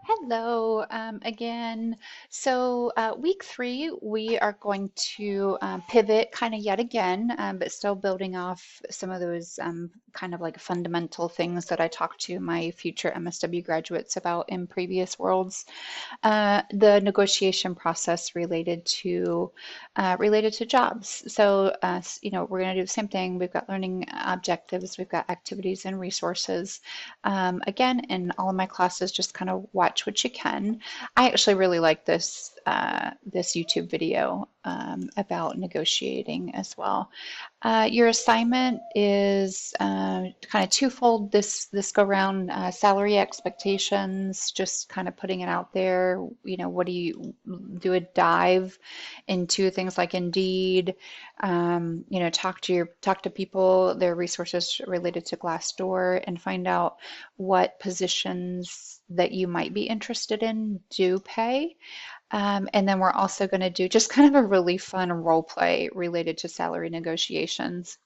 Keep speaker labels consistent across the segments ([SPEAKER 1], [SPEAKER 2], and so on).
[SPEAKER 1] Hello again. Week three, we are going to pivot kind of yet again, but still building off some of those kind of like fundamental things that I talked to my future MSW graduates about in previous worlds. The negotiation process related to jobs. We're going to do the same thing. We've got learning objectives, we've got activities and resources. Again, in all of my classes, just kind of watch what you can. I actually really like this YouTube video about negotiating as well. Your assignment is kind of twofold this go round. Salary expectations, just kind of putting it out there. What do you do a dive into things like Indeed? Talk to people, their resources related to Glassdoor, and find out what positions that you might be interested in do pay. And then we're also going to do just kind of a really fun role play related to salary negotiations.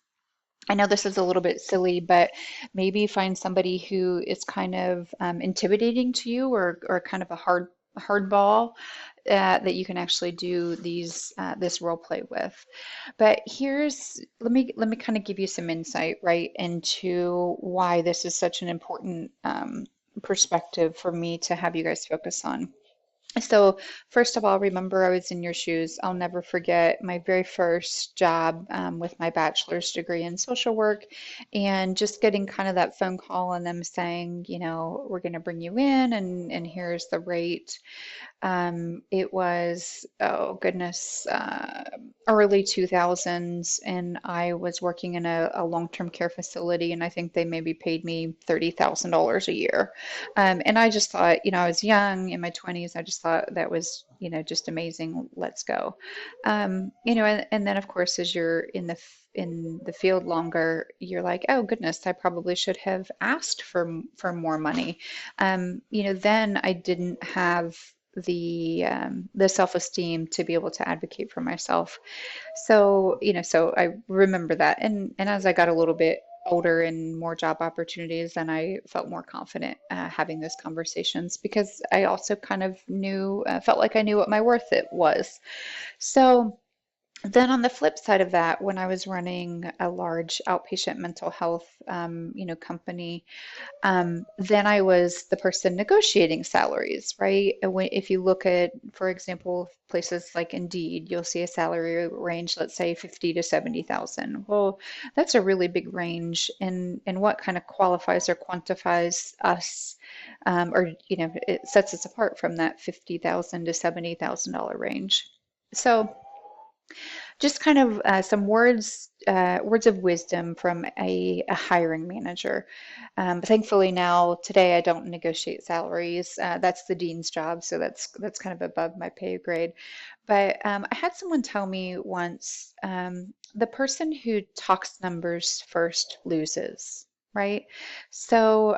[SPEAKER 1] I know this is a little bit silly, but maybe find somebody who is kind of intimidating to you or kind of a hardball that you can actually do this role play with. But let me kind of give you some insight right into why this is such an important perspective for me to have you guys focus on. So, first of all, remember I was in your shoes. I'll never forget my very first job with my bachelor's degree in social work and just getting kind of that phone call and them saying, we're going to bring you in and here's the rate. It was, oh goodness, early 2000s, and I was working in a long-term care facility, and I think they maybe paid me $30,000 a year. And I just thought, I was young in my 20s. I just thought that was, just amazing. Let's go. And then of course, as you're in the field longer, you're like, oh goodness, I probably should have asked for more money. Then I didn't have the self-esteem to be able to advocate for myself. So I remember that. And as I got a little bit older and more job opportunities, then I felt more confident having those conversations because I also kind of felt like I knew what my worth it was. So then on the flip side of that, when I was running a large outpatient mental health, company, then I was the person negotiating salaries, right? If you look at, for example, places like Indeed, you'll see a salary range, let's say 50 to 70,000. Well, that's a really big range, and what kind of qualifies or quantifies us, it sets us apart from that 50,000 to $70,000 range. So just kind of some words of wisdom from a hiring manager. Thankfully now today I don't negotiate salaries. That's the dean's job, so that's kind of above my pay grade. But I had someone tell me once, the person who talks numbers first loses, right? So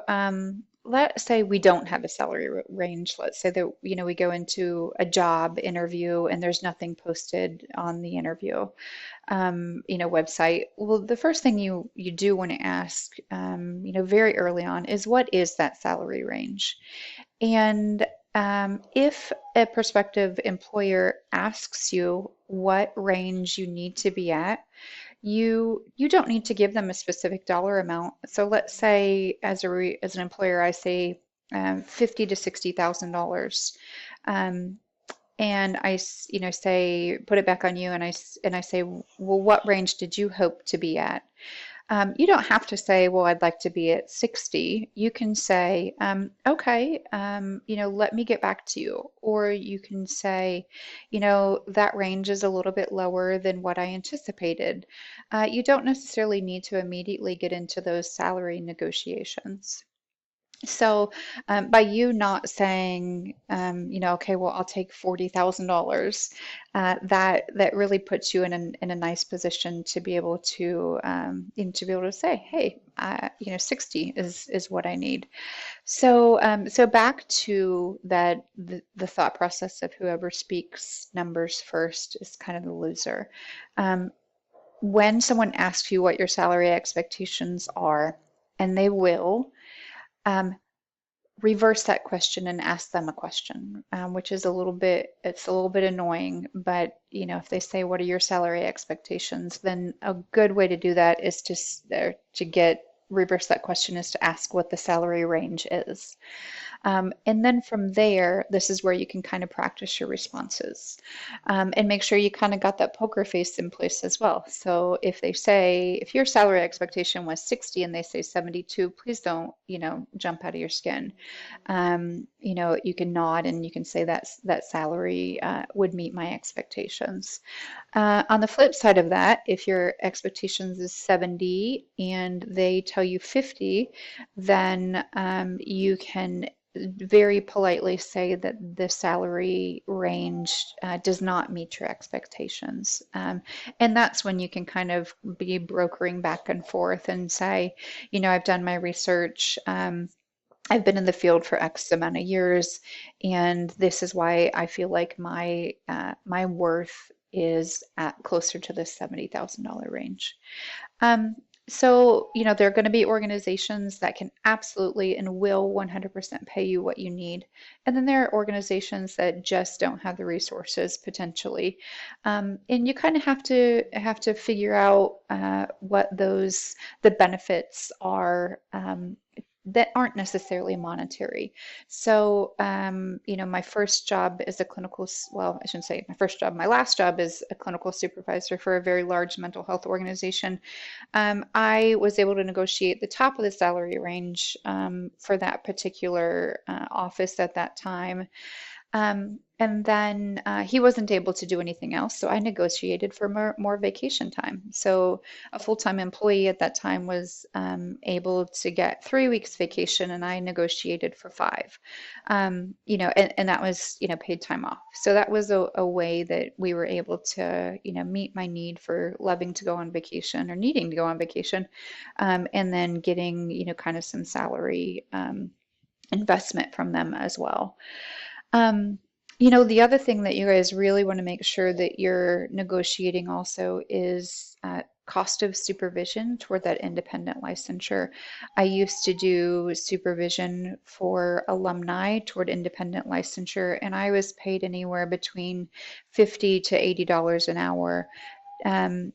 [SPEAKER 1] let's say we don't have a salary range. Let's say that, we go into a job interview and there's nothing posted on the interview, website. Well, the first thing you do want to ask, very early on is what is that salary range? And if a prospective employer asks you what range you need to be at, you don't need to give them a specific dollar amount. So let's say as an employer, I say 50 to $60,000. Um, and say put it back on you, and I say, well, what range did you hope to be at? You don't have to say, well, I'd like to be at 60. You can say, okay, let me get back to you. Or you can say, that range is a little bit lower than what I anticipated. You don't necessarily need to immediately get into those salary negotiations. So, by you not saying, okay, well, I'll take $40,000, that really puts you in a nice position to be able to, to be able to say, hey, 60 is what I need. So back to the thought process of whoever speaks numbers first is kind of the loser. Um, when someone asks you what your salary expectations are, and they will. Um, reverse that question and ask them a question, which is it's a little bit annoying, but if they say, what are your salary expectations, then a good way to do that is to get reverse that question is to ask what the salary range is. And then from there, this is where you can kind of practice your responses, and make sure you kind of got that poker face in place as well. So if your salary expectation was 60 and they say 72, please don't, jump out of your skin. You can nod and you can say that salary would meet my expectations. On the flip side of that, if your expectations is 70 and they tell you 50, then you can very politely say that the salary range does not meet your expectations. And that's when you can kind of be brokering back and forth and say, I've done my research. I've been in the field for X amount of years, and this is why I feel like my worth is at closer to the $70,000 range. Um, there are going to be organizations that can absolutely and will 100% pay you what you need. And then there are organizations that just don't have the resources potentially. And you kind of have to figure out what the benefits are, that aren't necessarily monetary. So, my first job is well, I shouldn't say my first job, my last job is a clinical supervisor for a very large mental health organization. I was able to negotiate the top of the salary range for that particular office at that time. And then he wasn't able to do anything else, so I negotiated for more vacation time. So a full-time employee at that time was able to get 3 weeks vacation, and I negotiated for 5. And that was, paid time off. So that was a way that we were able to, meet my need for loving to go on vacation or needing to go on vacation, and then getting, kind of some salary investment from them as well. Um, the other thing that you guys really want to make sure that you're negotiating also is cost of supervision toward that independent licensure. I used to do supervision for alumni toward independent licensure, and I was paid anywhere between $50 to $80 an hour. Um,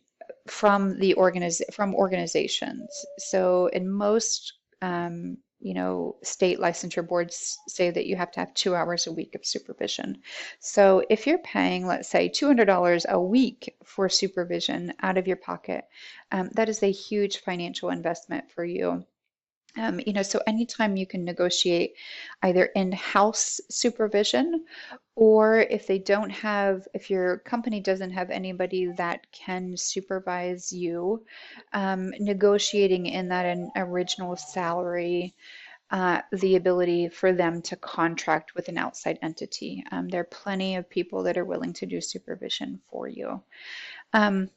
[SPEAKER 1] from organizations. So in most state licensure boards say that you have to have 2 hours a week of supervision. So if you're paying, let's say, $200 a week for supervision out of your pocket, that is a huge financial investment for you. So anytime you can negotiate either in-house supervision, or if your company doesn't have anybody that can supervise you, negotiating in that original salary, the ability for them to contract with an outside entity. There are plenty of people that are willing to do supervision for you. Um,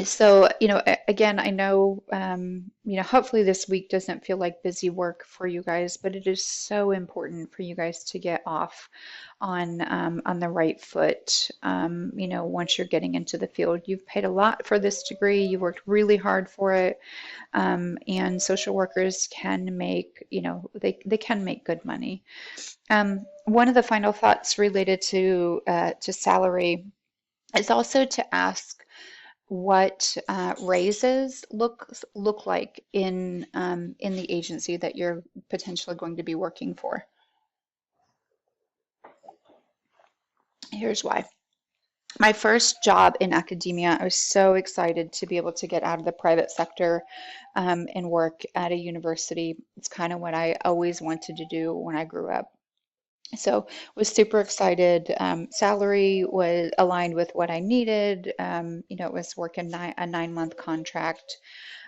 [SPEAKER 1] so, again, I know, hopefully this week doesn't feel like busy work for you guys, but it is so important for you guys to get off on the right foot. Once you're getting into the field, you've paid a lot for this degree, you worked really hard for it, and social workers can make, they can make good money. One of the final thoughts related to salary is also to ask what raises look like in the agency that you're potentially going to be working for. Here's why. My first job in academia, I was so excited to be able to get out of the private sector and work at a university. It's kind of what I always wanted to do when I grew up. So was super excited. Salary was aligned with what I needed. It was working a 9-month contract.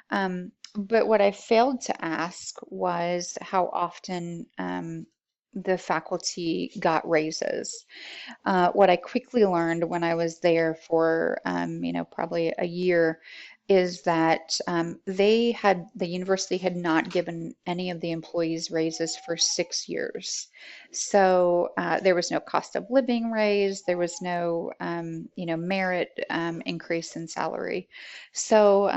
[SPEAKER 1] But what I failed to ask was how often the faculty got raises. What I quickly learned when I was there for, probably a year, is that the university had not given any of the employees raises for 6 years. So there was no cost of living raise, there was no, merit increase in salary. So,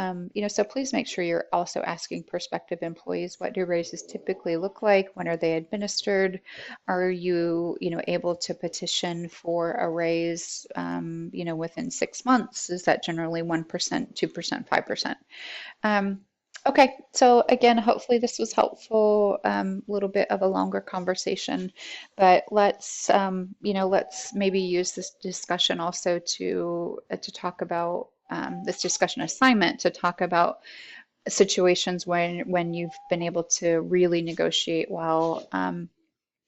[SPEAKER 1] so please make sure you're also asking prospective employees, what do raises typically look like? When are they administered? Are you, able to petition for a raise, within 6 months? Is that generally 1%, 2%, 5%? Um, okay, so again, hopefully this was helpful. A little bit of a longer conversation, but let's maybe use this discussion also to talk about this discussion assignment to talk about situations when you've been able to really negotiate well.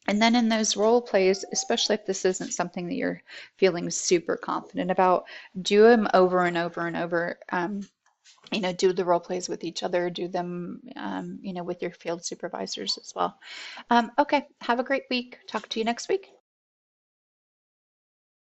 [SPEAKER 1] And then in those role plays, especially if this isn't something that you're feeling super confident about, do them over and over and over. Do the role plays with each other, do them, with your field supervisors as well. Okay, have a great week. Talk to you next week.